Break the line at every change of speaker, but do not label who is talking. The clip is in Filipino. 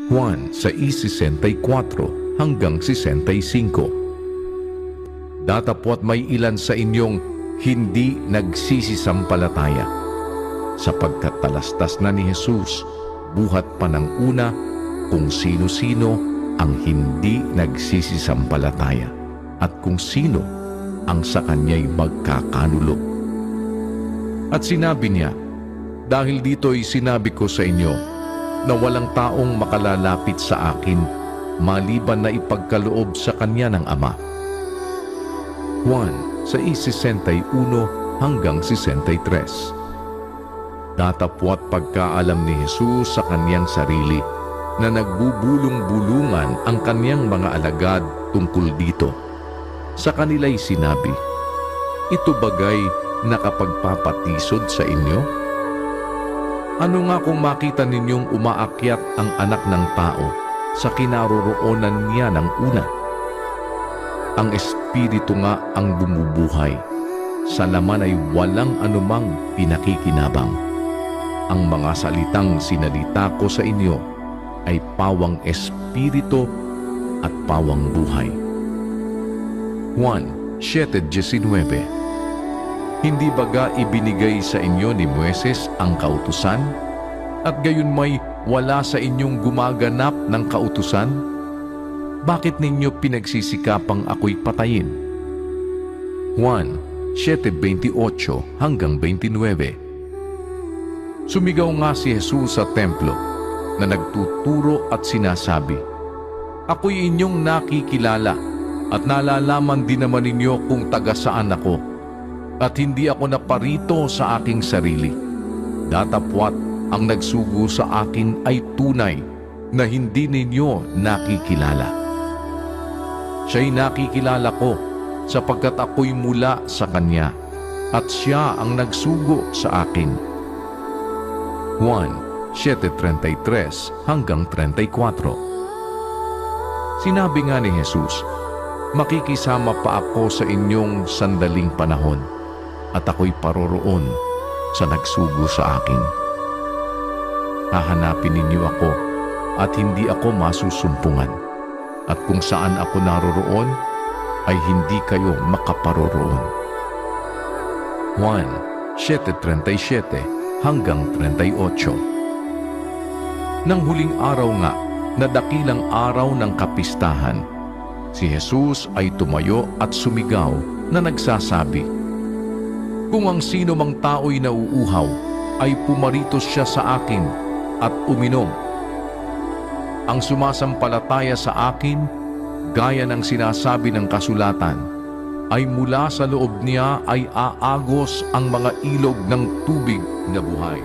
Juan 6:64 hanggang 65. Datapwat may ilan sa inyong hindi nagsisisampalataya, sapagkat talastas na ni Jesus buhat pa ng una kung sino-sino ang hindi nagsisisampalataya at kung sino ang sa kanya'y magkakanulog. At sinabi niya, dahil dito'y sinabi ko sa inyo na walang taong makalalapit sa akin maliban na ipagkaloob sa kanya ng Ama. Juan 6:61 hanggang 63. Datapwat pagkaalam ni Jesus sa kanyang sarili na nagbubulong-bulungan ang kanyang mga alagad tungkol dito. Sa kanila'y sinabi, ito bagay nakapagpapatisod sa inyo? Ano nga kung makita ninyong umaakyat ang anak ng tao sa kinaroroonan niya ng una? Ang Espiritu nga ang bumubuhay, sa laman ay walang anumang pinakikinabang. Ang mga salitang sinalita ko sa inyo ay pawang Espiritu at pawang buhay. Juan 7:19. Hindi baga ibinigay sa inyo ni Moises ang kautusan? At gayon may wala sa inyong gumaganap ng kautusan? Bakit ninyo pinagsisikapang ako'y patayin? Juan 7:28 hanggang 29. Sumigaw nga si Jesus sa templo na nagtuturo at sinasabi, ako'y inyong nakikilala at nalalaman din naman ninyo kung taga saan ako, at hindi ako naparito sa aking sarili. Datapwat ang nagsugo sa akin ay tunay na hindi ninyo nakikilala. Siya'y nakikilala ko sapagkat ako'y mula sa Kanya at Siya ang nagsugo sa akin. Juan 7:33 hanggang 34. Sinabi nga ni Jesus, makikisama pa ako sa inyong sandaling panahon at ako'y paroroon sa nagsugo sa akin. Hahanapin ninyo ako at hindi ako masusumpungan, at kung saan ako naroroon ay hindi kayo makaparoroon. Juan 7:37 hanggang 38. Nang huling araw nga, na dakilang araw ng kapistahan, si Jesus ay tumayo at sumigaw na nagsasabi, kung ang sino mang tao'y nauuhaw, ay pumarito siya sa akin at uminom. Ang sumasampalataya sa akin, gaya ng sinasabi ng kasulatan, ay mula sa loob niya ay aagos ang mga ilog ng tubig na buhay.